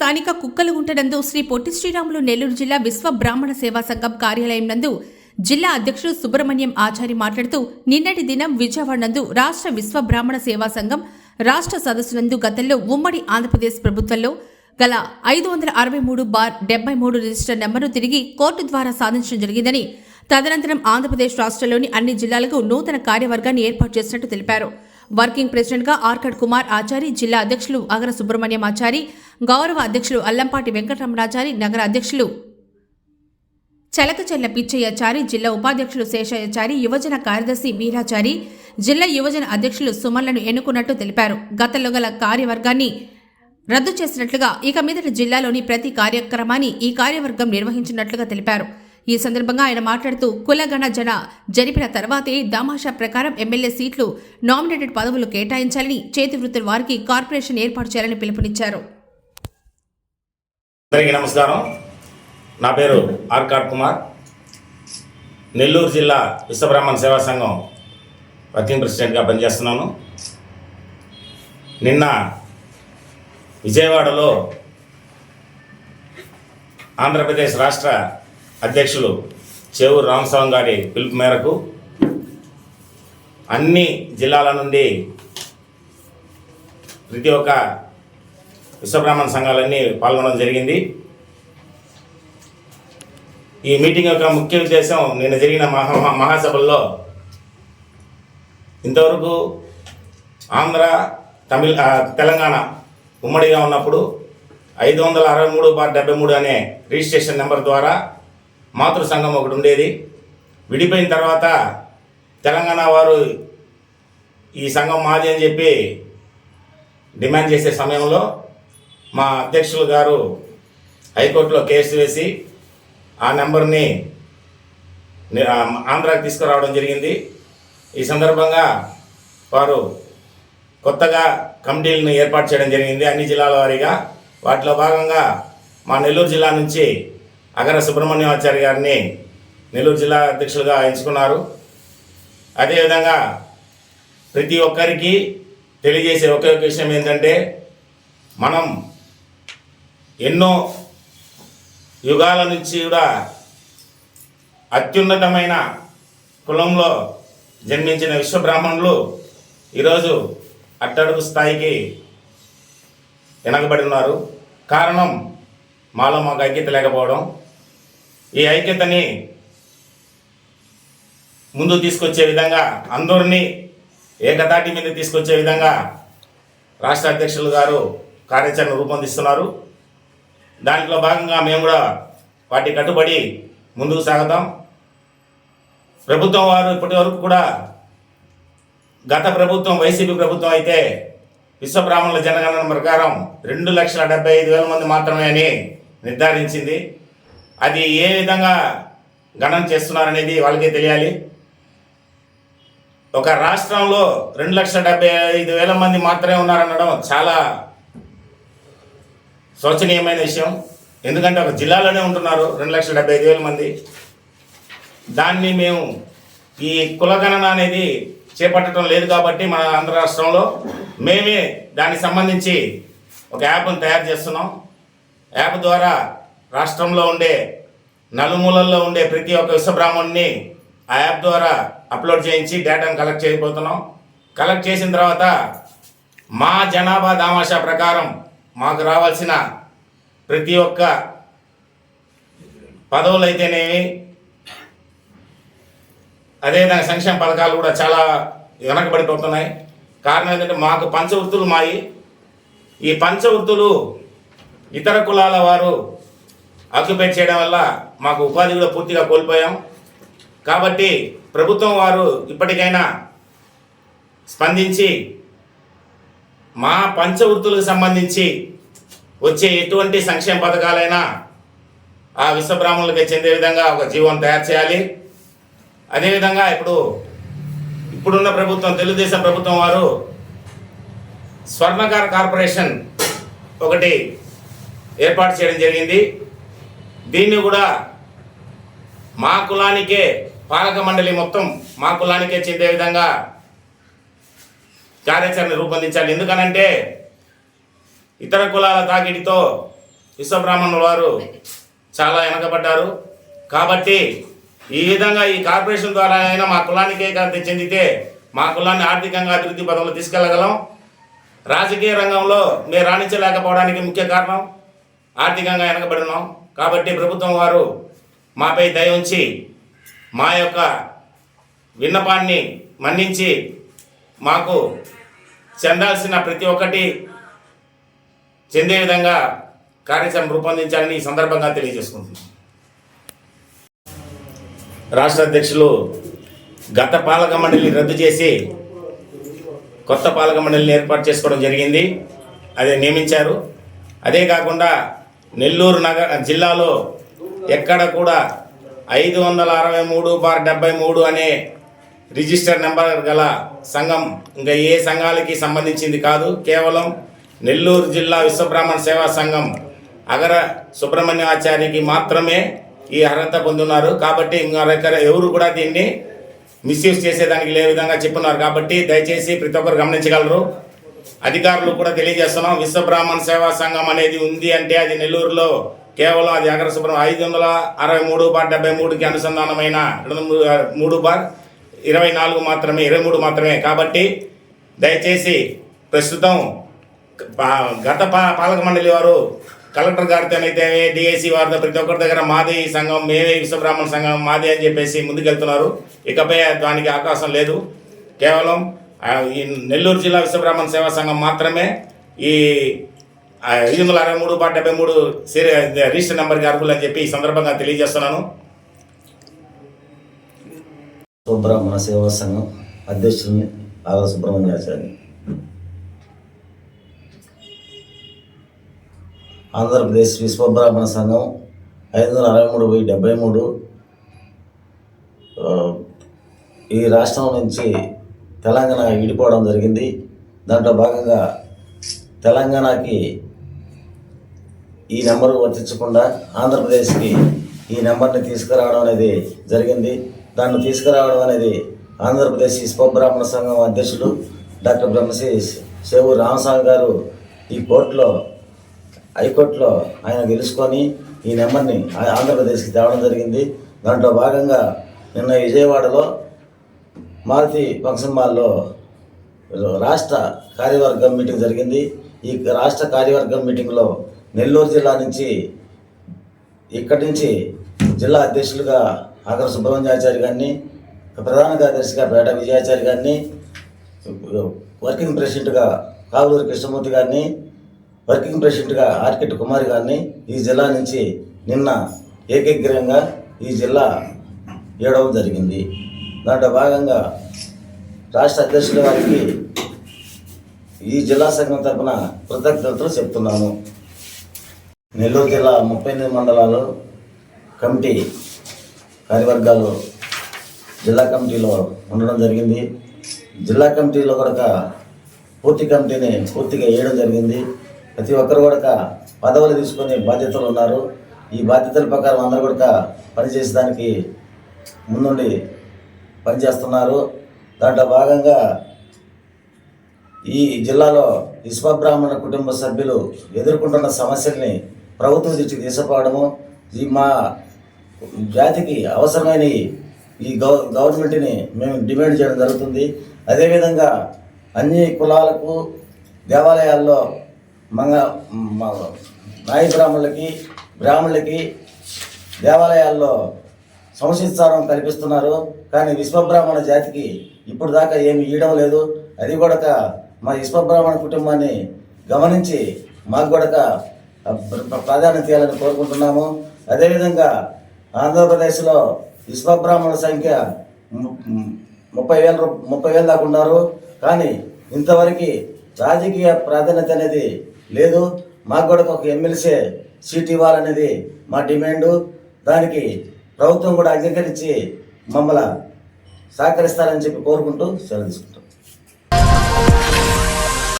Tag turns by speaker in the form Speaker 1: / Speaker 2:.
Speaker 1: స్థానిక కుక్కలగుంట నందు శ్రీ పొట్టి శ్రీరాములు నెల్లూరు జిల్లా విశ్వ బ్రాహ్మణ సేవా సంఘం కార్యాలయం నందు జిల్లా అధ్యక్షుడు సుబ్రహ్మణ్యం ఆచారి మాట్లాడుతూ నిన్నటి దినం విజయవాడ నందు రాష్ట్ర విశ్వ బ్రాహ్మణ సేవా సంఘం రాష్ట్ర సదస్సు నందు గతంలో ఉమ్మడి ఆంధ్రప్రదేశ్ ప్రభుత్వంలో గల 563/73 రిజిస్టర్ నెంబర్ను తిరిగి కోర్టు ద్వారా సాధించడం జరిగిందని, తదనంతరం ఆంధ్రప్రదేశ్ రాష్ట్రంలోని అన్ని జిల్లాలకు నూతన కార్యవర్గాన్ని ఏర్పాటు చేసినట్టు తెలిపారు. వర్కింగ్ ప్రెసిడెంట్గా ఆర్కడ్ కుమార్ ఆచారి, జిల్లా అధ్యక్షులు అగర సుబ్రహ్మణ్యం ఆచారి, గౌరవ అధ్యక్షులు అల్లంపాటి వెంకటరమణాచారి, నగర అధ్యక్షులు చలకచెల్ల పిచ్చయ్యాచారి, జిల్లా ఉపాధ్యక్షులు శేషయ్యాచారి, యువజన కార్యదర్శి మీరాచారి, జిల్లా యువజన అధ్యక్షులు సుమన్లను ఎన్నుకున్నట్టు తెలిపారు. గతంలో గల కార్యవర్గాన్ని రద్దు చేసినట్లుగా ఇక మీదట జిల్లాలోని ప్రతి కార్యక్రమాన్ని ఈ కార్యవర్గం నిర్వహించినట్లుగా తెలిపారు. ఈ సందర్భంగా ఆయన మాట్లాడుతూ కులగణ జన జరిపిన తర్వాతే దామాషా ప్రకారం ఎమ్మెల్యే సీట్లు నామినేటెడ్ పదవులు కేటాయించాలని, చేతి వృత్తుల వారికి కార్పొరేషన్ ఏర్పాటు చేయాలని పిలుపునిచ్చారు.
Speaker 2: అందరికీ నమస్కారం. నా పేరు ఆర్కడ్ కుమార్. నెల్లూరు జిల్లా విశ్వబ్రాహ్మణ సేవా సంఘం వర్కింగ్ ప్రెసిడెంట్గా పనిచేస్తున్నాను. నిన్న విజయవాడలో ఆంధ్రప్రదేశ్ రాష్ట్ర అధ్యక్షులు చేవూరు రామస్వామి గారి పిలుపు మేరకు అన్ని జిల్లాల నుండి ప్రతి ఒక్క విశ్వబ్రాహ్మణ సంఘాలన్నీ పాల్గొనడం జరిగింది. ఈ మీటింగ్ యొక్క ముఖ్య ఉద్దేశం నిన్న జరిగిన మహాసభల్లో ఇంతవరకు ఆంధ్ర, తెలంగాణ ఉమ్మడిగా ఉన్నప్పుడు 563/73 అనే రిజిస్ట్రేషన్ నెంబర్ ద్వారా మాతృ సంఘం ఒకటి ఉండేది. విడిపోయిన తర్వాత తెలంగాణ వారు ఈ సంఘం మాది అని చెప్పి డిమాండ్ చేసే సమయంలో మా అధ్యక్షులు గారు హైకోర్టులో కేసు వేసి ఆ నెంబర్ని ఆంధ్రాకి తీసుకురావడం జరిగింది. ఈ సందర్భంగా వారు కొత్తగా కమిటీలను ఏర్పాటు చేయడం జరిగింది అన్ని జిల్లాల వారీగా. వాటిలో భాగంగా మా నెల్లూరు జిల్లా నుంచి అగర సుబ్రహ్మణ్యం ఆచార్య గారిని నెల్లూరు జిల్లా అధ్యక్షులుగా ఎంచుకున్నారు. అదేవిధంగా ప్రతి ఒక్కరికి తెలియజేసే ఒకే ఒక విషయం ఏంటంటే, మనం ఎన్నో యుగాల నుంచి కూడా అత్యున్నతమైన కులంలో జన్మించిన విశ్వబ్రాహ్మణులు ఈరోజు అట్టడుగు స్థాయికి వెనకబడి ఉన్నారు. కారణం మాలో మాకు ఐక్యత లేకపోవడం. ఈ ఐక్యతని ముందు తీసుకొచ్చే విధంగా, అందరినీ ఏకతాటి మీద తీసుకొచ్చే విధంగా రాష్ట్ర అధ్యక్షులు గారు కార్యాచరణ రూపొందిస్తున్నారు. దాంట్లో భాగంగా మేము కూడా వాటి కట్టుబడి ముందుకు సాగుతాం. ప్రభుత్వం వారు ఇప్పటి వరకు కూడా, గత ప్రభుత్వం వైసీపీ ప్రభుత్వం అయితే విశ్వబ్రాహ్మణుల జనగణన ప్రకారం 2,75,000 మంది మాత్రమే అని నిర్ధారించింది. అది ఏ విధంగా గణన చేస్తున్నారనేది వాళ్ళకే తెలియాలి. ఒక రాష్ట్రంలో 2,75,000 మంది మాత్రమే ఉన్నారనడం చాలా శోచనీయమైన విషయం. ఎందుకంటే ఒక జిల్లాలోనే ఉంటున్నారు 2,75,000 మంది. దాన్ని మేము ఈ కులగణన అనేది చేపట్టడం లేదు కాబట్టి మన ఆంధ్ర రాష్ట్రంలో మేమే దానికి సంబంధించి ఒక యాప్ను తయారు చేస్తున్నాం. యాప్ ద్వారా రాష్ట్రంలో ఉండే నలుమూలల్లో ఉండే ప్రతి ఒక్క విశ్వబ్రాహ్మణుని ఆ యాప్ ద్వారా అప్లోడ్ చేయించి డేటాను కలెక్ట్ చేయబోతున్నాం. కలెక్ట్ చేసిన తర్వాత మా జనాభా దామాషా ప్రకారం మాకు రావాల్సిన ప్రతి ఒక్క పదవులు అయితేనేమి, అదేవిధంగా సంక్షేమ పథకాలు కూడా చాలా వెనకబడిపోతున్నాయి. కారణం ఏంటంటే, మాకు పంచవృత్తులు మాయి. ఈ పంచవృత్తులు ఇతర కులాల వారు ఆక్యుపై చేయడం వల్ల మాకు ఉపాధి కూడా పూర్తిగా కోల్పోయాం. కాబట్టి ప్రభుత్వం వారు ఇప్పటికైనా స్పందించి మా పంచవృత్తులకు సంబంధించి వచ్చే ఎటువంటి సంక్షేమ పథకాలైనా ఆ విశ్వబ్రాహ్మణులకి చెందే విధంగా ఒక జీవోను తయారు చేయాలి. అదేవిధంగా ఇప్పుడున్న ప్రభుత్వం, తెలుగుదేశం ప్రభుత్వం వారు స్వర్ణకార కార్పొరేషన్ ఒకటి ఏర్పాటు చేయడం జరిగింది. దీన్ని కూడా మా కులానికే, పాలక మండలి మొత్తం మా కులానికే చెందే విధంగా కార్యాచరణ రూపొందించాలి. ఎందుకనంటే ఇతర కులాల తాకిడితో విశ్వబ్రాహ్మణుల వారు చాలా వెనకబడ్డారు. కాబట్టి ఈ విధంగా ఈ కార్పొరేషన్ ద్వారా అయినా మా కులానికే కాదు చెందితే మా కులాన్ని ఆర్థికంగా అభివృద్ధి పదంలో తీసుకెళ్ళగలం. రాజకీయ రంగంలో మేము రాణించలేకపోవడానికి ముఖ్య కారణం ఆర్థికంగా వెనకబడినాం. కాబట్టి ప్రభుత్వం వారు మాపై దయ ఉంచి మా యొక్క విన్నపాన్ని మన్నించి మాకు చెందాల్సిన ప్రతి ఒక్కటి చెందే విధంగా కార్యాచరణ రూపొందించాలని ఈ సందర్భంగా తెలియజేసుకుంటున్నాం. రాష్ట్ర అధ్యక్షులు గత పాలక మండలిని రద్దు చేసి కొత్త పాలక మండలిని ఏర్పాటు చేసుకోవడం జరిగింది. అదే నియమించారు. అదే కాకుండా నెల్లూరు జిల్లాలో ఎక్కడ కూడా 563/73 అనే రిజిస్టర్ నెంబర్ గల సంఘం ఇంకా ఏ సంఘాలకి సంబంధించింది కాదు. కేవలం నెల్లూరు జిల్లా విశ్వబ్రాహ్మణ సేవా సంఘం అగర సుబ్రహ్మణ్యాచారికి మాత్రమే ఈ అర్హత పొందున్నారు. కాబట్టి ఇంకా ఎవరు కూడా దీన్ని మిస్యూజ్ చేసేదానికి లే విధంగా చెప్పున్నారు. కాబట్టి దయచేసి ప్రతి ఒక్కరు గమనించగలరు. అధికారులు కూడా తెలియజేస్తున్నాం. విశ్వబ్రాహ్మణ సేవా సంఘం అనేది ఉంది అంటే అది నెల్లూరులో కేవలం అది అగర సుబ్రహ్మణ్య 563/73కి అనుసంధానమైన 3/24 మాత్రమే 23 మాత్రమే. కాబట్టి దయచేసి ప్రస్తుతం గత పాలక మండలి వారు కలెక్టర్ గారితోనైతే డిఐసి వారితో ప్రతి ఒక్కరి దగ్గర మాది సంఘం, మేమే విశ్వబ్రాహ్మణ సంఘం మాది అని చెప్పేసి ముందుకెళ్తున్నారు. ఇకపై దానికి అవకాశం లేదు. కేవలం ఈ నెల్లూరు జిల్లా విశ్వబ్రాహ్మణ సేవా సంఘం మాత్రమే ఈ 563/73 రిజిస్టర్ నెంబర్కి అర్హులు అని చెప్పి ఈ సందర్భంగా తెలియజేస్తున్నాను.
Speaker 3: విశ్వబ్రాహ్మణ సేవా సంఘం అధ్యక్షుడిని ఆగర సుబ్రహ్మణ్యాచారి. ఆంధ్రప్రదేశ్ విశ్వబ్రాహ్మణ సంఘం 563/73 ఈ రాష్ట్రం నుంచి తెలంగాణ విడిపోవడం జరిగింది. దాంట్లో భాగంగా తెలంగాణకి ఈ నెంబరు వర్తించకుండా ఆంధ్రప్రదేశ్కి ఈ నెంబర్ని తీసుకురావడం అనేది జరిగింది. దాన్ని తీసుకురావడం అనేది ఆంధ్రప్రదేశ్ విశ్వబ్రాహ్మణ సంఘం అధ్యక్షుడు డాక్టర్ బ్రహ్మశ్రీ సేవూరు రామస్వామి గారు ఈ హైకోర్టులో ఆయన గెలుచుకొని ఈ నెంబర్ని ఆంధ్రప్రదేశ్కి తేవడం జరిగింది. దాంట్లో భాగంగా నిన్న విజయవాడలో మారుతి ఫంక్షన్ హాల్లో రాష్ట్ర కార్యవర్గం మీటింగ్ జరిగింది. ఈ రాష్ట్ర కార్యవర్గం మీటింగ్లో నెల్లూరు జిల్లా నుంచి ఇక్కడి నుంచి జిల్లా అధ్యక్షులుగా ఆగర సుబ్రహ్మణ్యాచారి గారిని, ప్రధాన కార్యదర్శిగా పేట విజయాచారి గారిని, వర్కింగ్ ప్రెసిడెంట్గా కావలూరు కృష్ణమూర్తి గారిని, వర్కింగ్ ప్రెసిడెంట్గా ఆర్కిట్ కుమారి గారిని ఈ జిల్లా నుంచి నిన్న ఏకగ్రీవంగా ఈ జిల్లా ఇవ్వడం జరిగింది. దాంట్లో భాగంగా రాష్ట్ర అధ్యక్షుల వారికి ఈ జిల్లా సంఘం తరఫున కృతజ్ఞతలు చెప్తున్నాను. నెల్లూరు జిల్లా 38 మండలాలు కమిటీ కార్యవర్గాలు జిల్లా కమిటీలో ఉండడం జరిగింది. జిల్లా కమిటీలో కూడా పూర్తి కమిటీని పూర్తిగా వేయడం జరిగింది. ప్రతి ఒక్కరు కూడా పదవులు తీసుకునే బాధ్యతలు ఉన్నారు. ఈ బాధ్యతల ప్రకారం అందరూ కూడా పనిచేసేదానికి ముందుండి పనిచేస్తున్నారు. దాంట్లో భాగంగా ఈ జిల్లాలో విశ్వబ్రాహ్మణ కుటుంబ సభ్యులు ఎదుర్కొంటున్న సమస్యల్ని ప్రభుత్వం దృష్టికి తీసుకుపోవడము, ఈ మా జాతికి అవసరమైన ఈ గవర్నమెంట్ని మేము డిమాండ్ చేయడం జరుగుతుంది. అదేవిధంగా అన్ని కులాలకు దేవాలయాల్లో నాయ బ్రాహ్మణులకి దేవాలయాల్లో సంస్థానం కల్పిస్తున్నారు. కానీ విశ్వబ్రాహ్మణ జాతికి ఇప్పుడు దాకా ఏమి ఇవ్వడం లేదు. అది కూడా మా విశ్వబ్రాహ్మణ కుటుంబాన్ని గమనించి మాకు కూడా ప్రాధాన్యత ఇవ్వాలని కోరుకుంటున్నాము. అదేవిధంగా ఆంధ్రప్రదేశ్లో విశ్వబ్రాహ్మణుల సంఖ్య 30,000 దాకా ఉన్నారు. కానీ ఇంతవరకు రాజకీయ ప్రాధాన్యత అనేది లేదు. మాకు కూడా ఒక ఎమ్మెల్సీ సీట్ ఇవ్వాలనేది మా డిమాండు. దానికి ప్రభుత్వం కూడా అంగీకరించి మమ్మల్ని సహకరిస్తారని చెప్పి కోరుకుంటూ సెలవు తీసుకుంటాం.